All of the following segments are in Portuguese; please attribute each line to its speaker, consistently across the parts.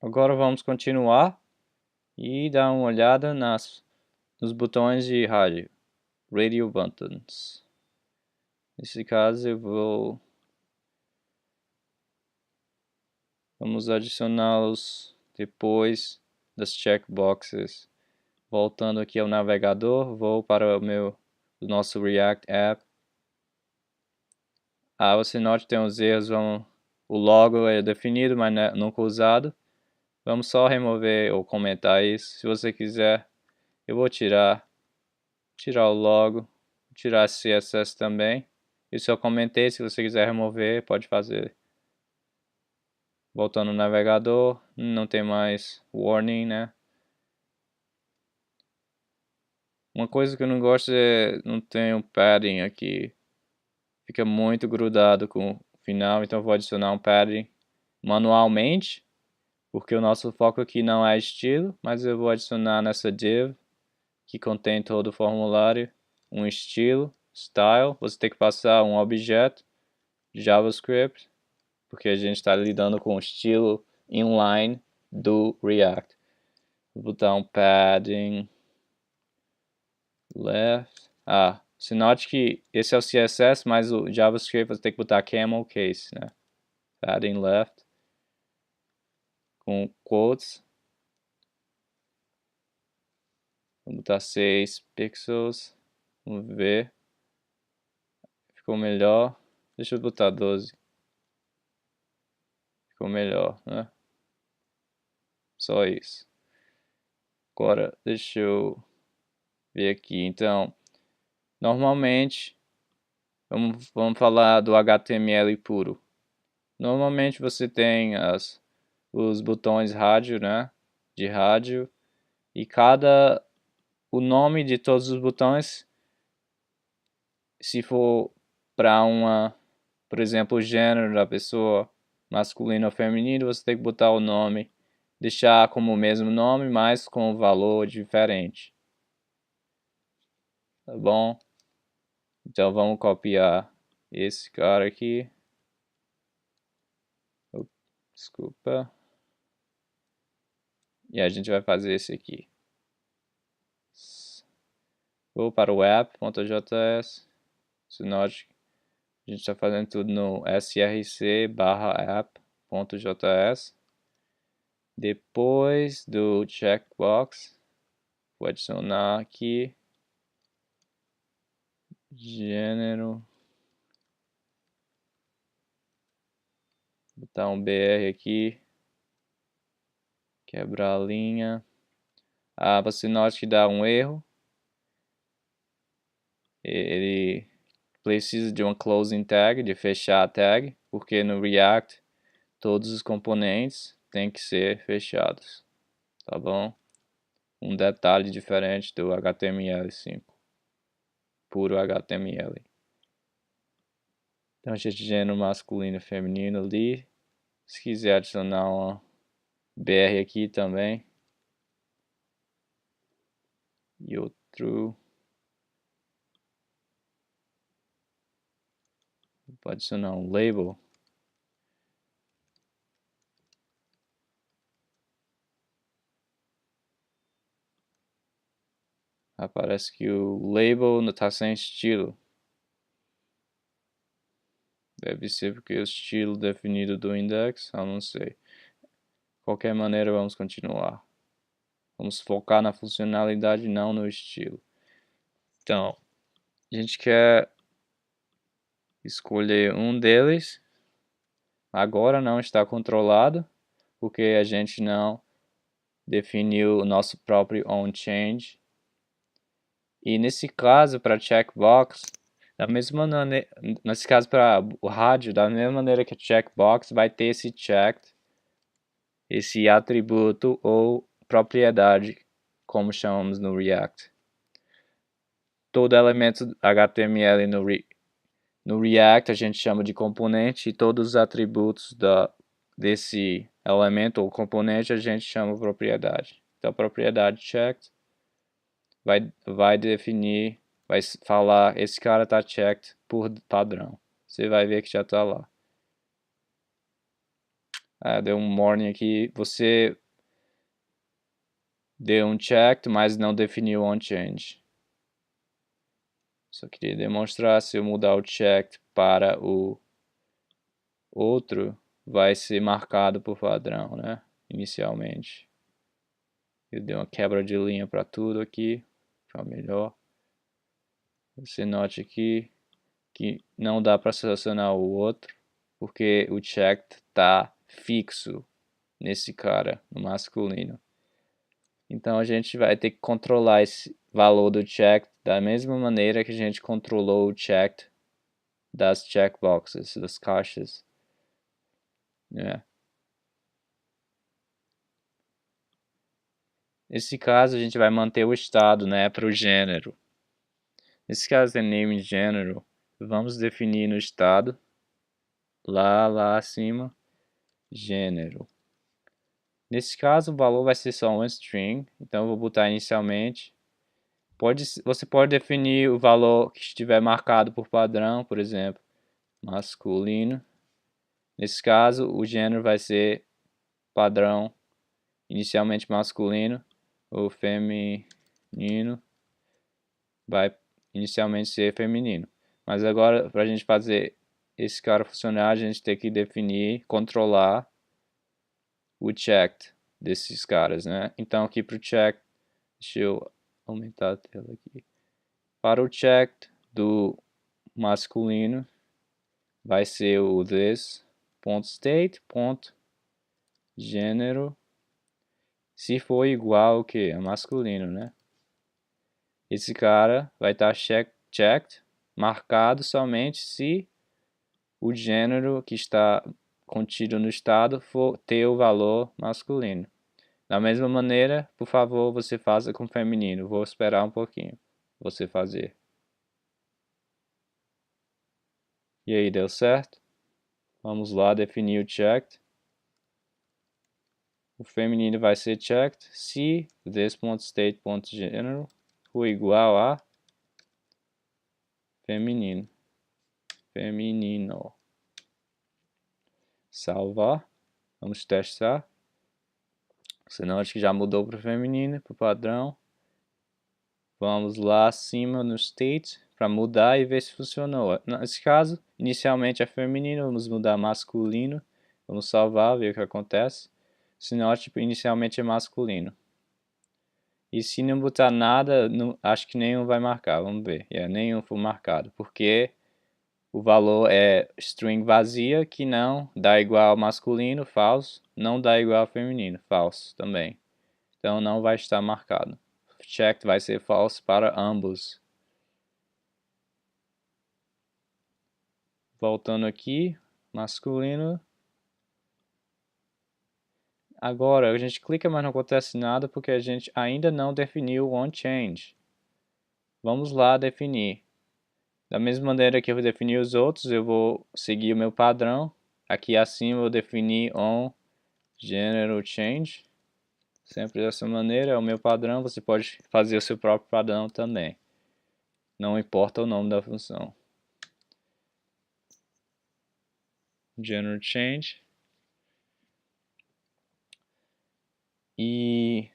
Speaker 1: Agora vamos continuar e dar uma olhada nos botões de rádio, Radio Buttons. Nesse caso vamos adicioná-los depois das checkboxes. Voltando aqui ao navegador, vou para o nosso React App. Você note que tem uns erros, o logo é definido, mas nunca usado. Vamos só remover ou comentar isso. Se você quiser, eu vou tirar o logo, tirar CSS também. Isso eu comentei, se você quiser remover, pode fazer. Voltando no navegador, não tem mais warning, né? Uma coisa que eu não gosto é não tem um padding aqui. Fica muito grudado com o final, então eu vou adicionar um padding manualmente, porque o nosso foco aqui não é estilo, mas eu vou adicionar nessa div que contém todo o formulário um estilo, style. Você tem que passar um objeto JavaScript, porque a gente está lidando com o estilo inline do React. Vou botar um padding left. Se note que esse é o CSS, mas o JavaScript você tem que botar camel case, né? Padding left com quotes. Vou botar 6 pixels. Vamos ver. Ficou melhor. Deixa eu botar 12. Ficou melhor, né? Só isso. Agora, deixa eu ver aqui. Então, normalmente, vamos falar do HTML puro. Normalmente você tem os botões rádio, né? De rádio. E o nome de todos os botões, se for para por exemplo, o gênero da pessoa, masculino ou feminino, você tem que botar o nome, deixar como o mesmo nome, mas com um valor diferente. Tá bom? Então vamos copiar esse cara aqui. Desculpa. E a gente vai fazer esse aqui. Vou para o app.js. Se note, a gente está fazendo tudo no src/app.js. Depois do checkbox, vou adicionar aqui gênero. Botar um BR aqui. Quebrar a linha. Você note que dá um erro. Ele precisa de uma closing tag, de fechar a tag, porque no React todos os componentes têm que ser fechados, tá bom? Um detalhe diferente do HTML5, puro HTML. Então a gente gênero masculino e feminino ali. Se quiser adicionar uma BR aqui também. E outro. Pode adicionar um label. Aparece que o label não está sem estilo. Deve ser porque o estilo definido do index, eu não sei. De qualquer maneira, vamos continuar. Vamos focar na funcionalidade, não no estilo. Então, a gente quer escolher um deles. Agora não está controlado, porque a gente não definiu o nosso próprio onChange. E nesse caso, para checkbox, nesse caso para o rádio, da mesma maneira que a checkbox vai ter esse checked, esse atributo ou propriedade, como chamamos no React. Todo elemento HTML no React a gente chama de componente, e todos os atributos desse elemento ou componente a gente chama de propriedade. Então, propriedade checked vai definir, vai falar, esse cara está checked por padrão. Você vai ver que já está lá. deu um warning aqui, você deu um checked, mas não definiu onChange. Só queria demonstrar, se eu mudar o checked para o outro, vai ser marcado por padrão, né? Inicialmente. Eu dei uma quebra de linha para tudo aqui, para melhor. Você note aqui que não dá para selecionar o outro, porque o checked está fixo nesse cara, no masculino. Então a gente vai ter que controlar esse valor do checked da mesma maneira que a gente controlou o checked das checkboxes, das caixas. Nesse caso a gente vai manter o estado, né, para o gênero. Nesse caso é name gênero, vamos definir no estado, lá acima, gênero. Nesse caso o valor vai ser só um string, então eu vou botar inicialmente. Você pode definir o valor que estiver marcado por padrão, por exemplo, masculino. Nesse caso o gênero vai ser padrão, inicialmente masculino, ou feminino vai inicialmente ser feminino. Mas agora, para a gente fazer esse cara funcionar, a gente tem que definir, controlar o checked desses caras, né? Então aqui para o checked, deixa eu aumentar a tela aqui. Para o checked do masculino, vai ser o this.state.gênero, se for igual ao que? A masculino, né? Esse cara vai estar checked, marcado somente se o gênero que está contido no estado for ter o valor masculino. Da mesma maneira, por favor, você faça com feminino. Vou esperar um pouquinho você fazer. E aí, deu certo? Vamos lá definir o checked. O feminino vai ser checked se this.state.gênero for igual a feminino. Salvar. Vamos testar. Você note que já mudou para o feminino, para o padrão. Vamos lá acima no state para mudar e ver se funcionou. Nesse caso, inicialmente é feminino, vamos mudar masculino. Vamos salvar, ver o que acontece. Se note, inicialmente é masculino. E se não botar nada, acho que nenhum vai marcar. Vamos ver. Nenhum foi marcado. Porque o valor é string vazia, que não dá igual ao masculino, falso. Não dá igual ao feminino, falso também. Então não vai estar marcado. Checked vai ser false para ambos. Voltando aqui, masculino. Agora a gente clica, mas não acontece nada porque a gente ainda não definiu o onChange. Vamos lá definir. Da mesma maneira que eu defini os outros, eu vou seguir o meu padrão. Aqui acima eu vou definir onGeneroChange. Sempre dessa maneira, é o meu padrão. Você pode fazer o seu próprio padrão também. Não importa o nome da função. GeneroChange. E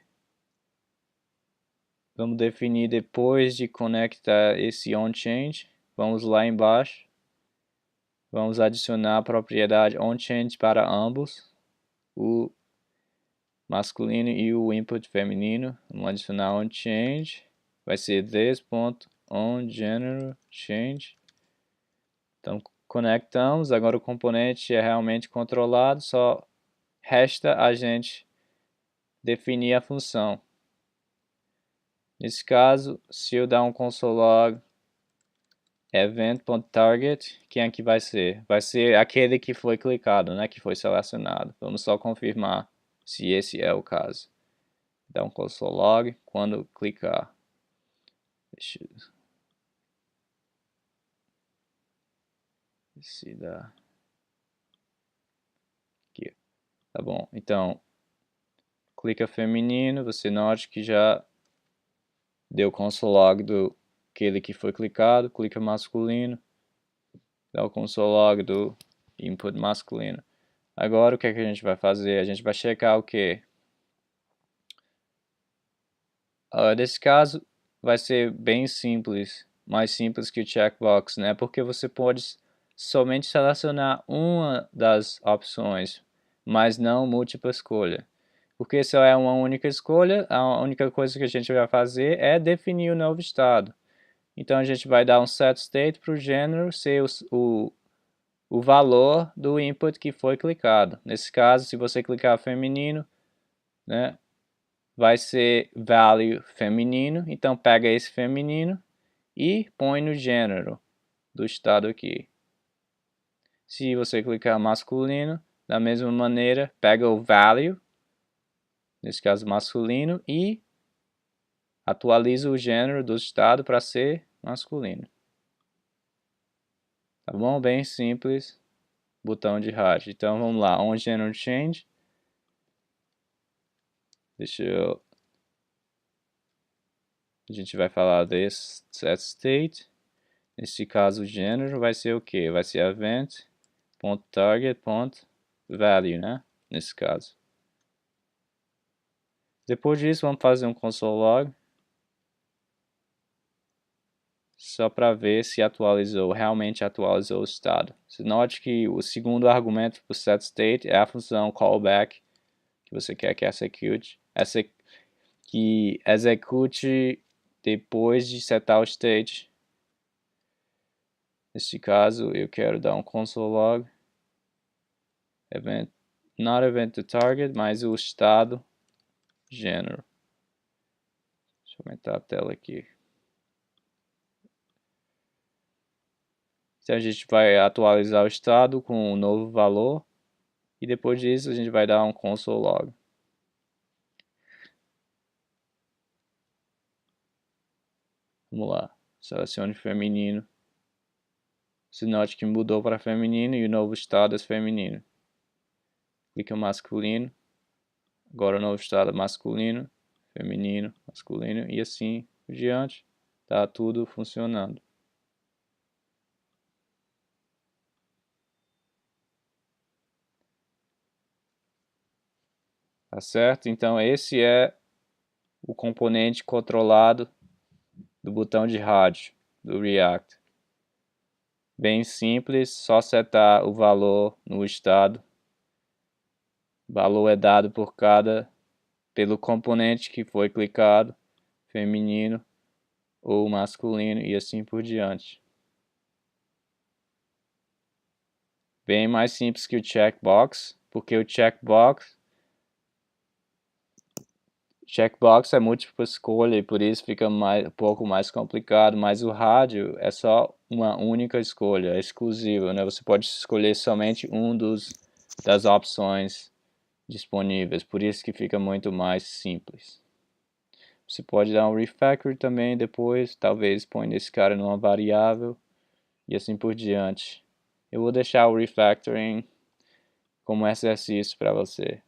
Speaker 1: vamos definir depois de conectar esse onChange. Vamos lá embaixo. Vamos adicionar a propriedade onChange para ambos. O masculino e o input feminino. Vamos adicionar onChange. Vai ser this.onGeneroChange. Então conectamos. Agora o componente é realmente controlado. Só resta a gente definir a função. Nesse caso, se eu dar um console log event.target, quem é que vai ser? Vai ser aquele que foi clicado, né, que foi selecionado. Vamos só confirmar se esse é o caso. Dá um console log quando clicar. Deixa eu... se dá aqui. Tá bom. Então, clica feminino, você note que já deu console log do aquele que foi clicado, clica masculino, dá o console log do input masculino. Agora o que é que a gente vai fazer? A gente vai checar o quê? Nesse caso vai ser bem simples, mais simples que o checkbox, né? Porque você pode somente selecionar uma das opções, mas não múltipla escolha. Porque se é uma única escolha, a única coisa que a gente vai fazer é definir o novo estado. Então a gente vai dar um set state para o gênero ser o valor do input que foi clicado. Nesse caso, se você clicar feminino, né, vai ser value feminino. Então pega esse feminino e põe no gênero do estado aqui. Se você clicar masculino, da mesma maneira, pega o value, nesse caso masculino, e atualiza o gênero do estado para ser masculino. Tá bom? Bem simples. Botão de hard. Então vamos lá, on gender change. A gente vai falar desse set state. Nesse caso o gênero vai ser o que? Vai ser event.target.value, né? Nesse caso. Depois disso vamos fazer um console log. Só para ver se realmente atualizou o estado. Você note que o segundo argumento para o set state é a função callback que você quer que execute. Que execute depois de setar o state. Nesse caso eu quero dar um console log event, not event to target, mas o estado gênero. Deixa eu aumentar a tela aqui. Então a gente vai atualizar o estado com um novo valor e depois disso a gente vai dar um console log. Vamos lá, selecione feminino. Se note que mudou para feminino e o novo estado é feminino. Clica masculino. Agora o novo estado é masculino, feminino, masculino e assim por diante. Tá tudo funcionando. Tá certo? Então esse é o componente controlado do botão de rádio do React. Bem simples, só setar o valor no estado. O valor é dado pelo componente que foi clicado, feminino ou masculino e assim por diante. Bem mais simples que o checkbox, porque o checkbox é múltipla escolha e por isso fica um pouco mais complicado, mas o rádio é só uma única escolha, é exclusiva, né? Você pode escolher somente das opções disponíveis, por isso que fica muito mais simples. Você pode dar um refactor também depois, talvez põe esse cara numa variável e assim por diante. Eu vou deixar o refactoring como exercício para você.